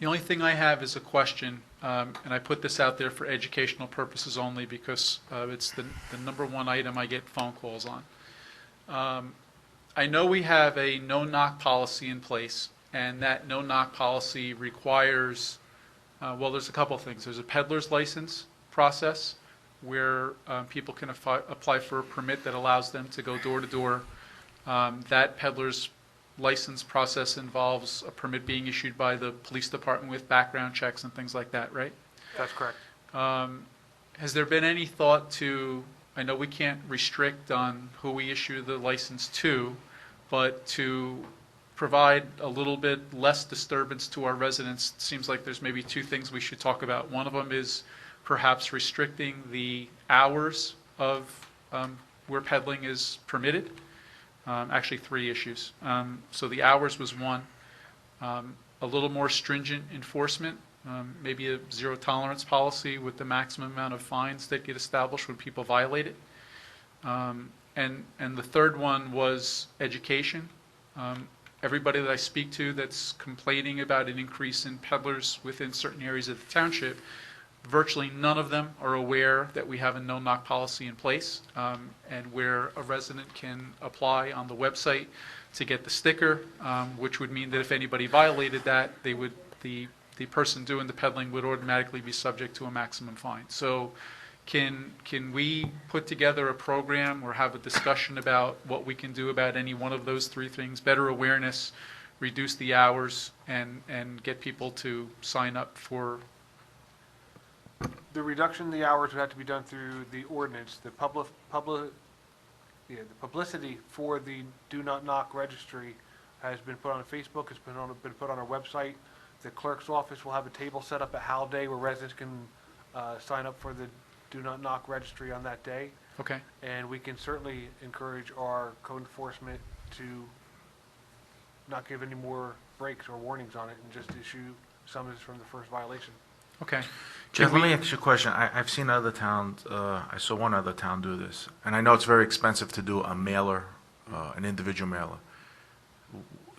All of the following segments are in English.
The only thing I have is a question, and I put this out there for educational purposes only because it's the number one item I get phone calls on. I know we have a no-knock policy in place, and that no-knock policy requires, well, there's a couple of things. There's a peddler's license process where people can apply for a permit that allows them to go door to door. That peddler's license process involves a permit being issued by the police department with background checks and things like that, right? That's correct. Has there been any thought to, I know we can't restrict on who we issue the license to, but to provide a little bit less disturbance to our residents? It seems like there's maybe two things we should talk about. One of them is perhaps restricting the hours of where peddling is permitted. Actually, three issues. So the hours was one. A little more stringent enforcement, maybe a zero tolerance policy with the maximum amount of fines that get established when people violate it. And the third one was education. Everybody that I speak to that's complaining about an increase in peddlers within certain areas of the township, virtually none of them are aware that we have a no-knock policy in place, and where a resident can apply on the website to get the sticker, which would mean that if anybody violated that, they would the person doing the peddling would automatically be subject to a maximum fine. So can we put together a program or have a discussion about what we can do about any one of those three things? Better awareness, reduce the hours, and get people to sign up for. The reduction in the hours would have to be done through the ordinance. The publicity for the Do Not Knock registry has been put on Facebook. It's been put on our website. The clerk's office will have a table set up at Howell Day where residents can sign up for the Do Not Knock registry on that day. Okay. And we can certainly encourage our code enforcement to not give any more breaks or warnings on it and just issue summons from the first violation. Okay. Jeff, let me ask you a question. I've seen other towns, I saw one other town do this, and I know it's very expensive to do a mailer, an individual mailer.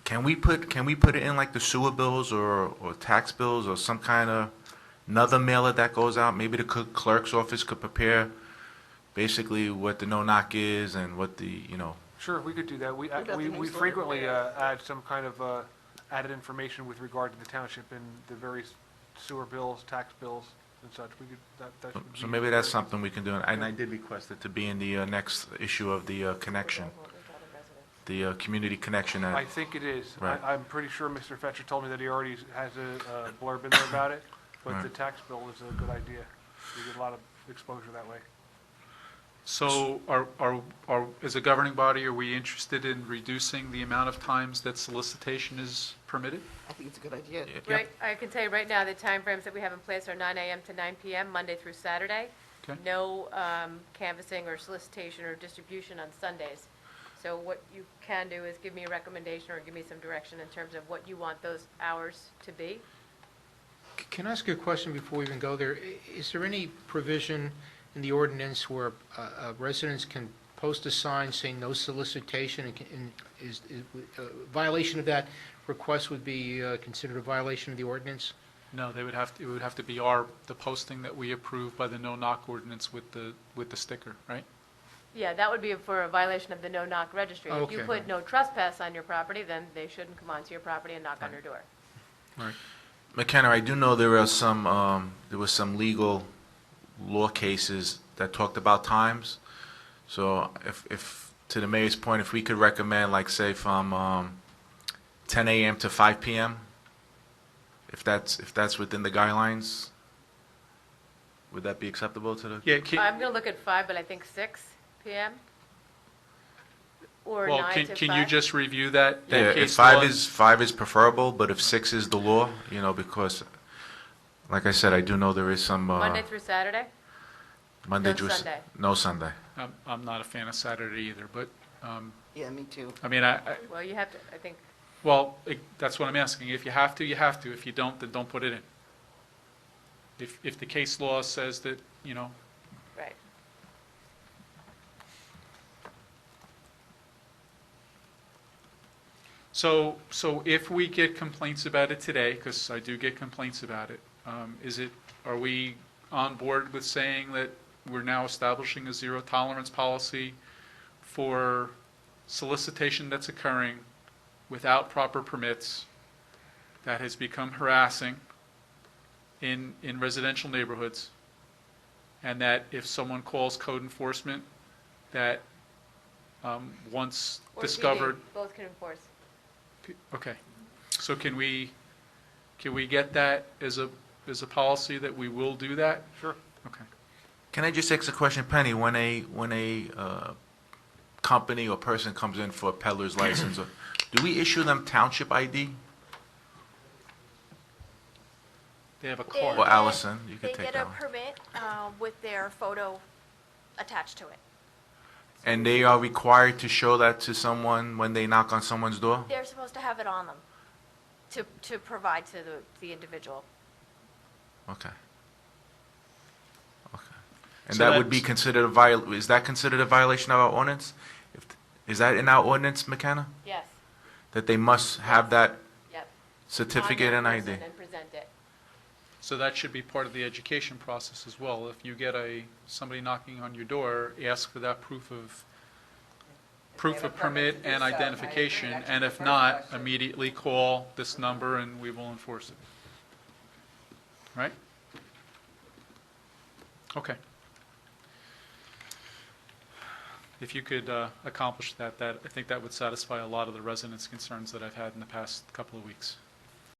Can we put it in like the sewer bills or tax bills or some kind of another mailer that goes out? Maybe the clerk's office could prepare basically what the no-knock is and what the, Sure, we could do that. We frequently add some kind of added information with regard to the township and the various sewer bills, tax bills, and such. We could that should So be maybe that's something we can do. And I did request it to be in the next issue of the connection, the community connection. I think it is. Right. I'm pretty sure Mr. Fetcher told me that he already has a blurb in there about it, but Right. the tax bill is a good idea. We get a lot of exposure that way. So as a governing body, are we interested in reducing the amount of times that solicitation is permitted? I think it's a good idea. Yeah. Right, I can tell you right now, the timeframes that we have in place are 9 a.m. to 9 p.m., Monday through Saturday. Okay. No canvassing or solicitation or distribution on Sundays. So what you can do is give me a recommendation or give me some direction in terms of what you want those hours to be. Can I ask you a question before we even go there? Is there any provision in the ordinance where residents can post a sign saying no solicitation, and is a violation of that request would be considered a violation of the ordinance? No, it would have to be the posting that we approve by the no-knock ordinance with the sticker, right? Yeah, that would be for a violation of the no-knock registry. If you Okay. put no trespass on your property, then they shouldn't come onto your property and knock on your door. Right. McKenna, I do know there was some legal law cases that talked about times. So if to the mayor's point, if we could recommend, like, say, from 10 a.m. to 5 p.m., if that's within the guidelines, would that be acceptable to the? Yeah. I'm going to look at 5, but I think 6 p.m. or 9 to 5. Can you just review that Yeah, if case five law? is preferable, but if 6 is the law, because, like I said, I do know there is some Monday through Saturday? Monday No through Sunday. No Sunday. I'm not a fan of Saturday either, but Yeah, me too. I mean, Well, you have to, I think, that's what I'm asking. If you have to, you have to. If you don't, then don't put it in. If the case law says that, right. So if we get complaints about it today, because I do get complaints about it, are we on board with saying that we're now establishing a zero tolerance policy for solicitation that's occurring without proper permits, that has become harassing in residential neighborhoods, and that if someone calls code enforcement, that once Or discovered... PD, both can enforce. Okay, so can we get that as a policy that we will do that? Sure. Okay. Can I just ask a question, Penny? When a company or person comes in for a peddler's license, do we issue them township ID? They have a They card. Well, get- Allison, you could take They get that a one. permit with their photo attached to it. And they are required to show that to someone when they knock on someone's door? They're supposed to have it on them to provide to the individual. Okay. Okay. And So that would be that's- considered is that considered a violation of our ordinance? Is that in our ordinance, McKenna? Yes, That they must have that yep. certificate On and that ID? person and present it. So that should be part of the education process as well. If you get somebody knocking on your door, ask for that proof of permit and identification, and if not, immediately call this number and we will enforce it. Right? Okay. If you could accomplish that, I think that would satisfy a lot of the residents' concerns that I've had in the past couple of weeks.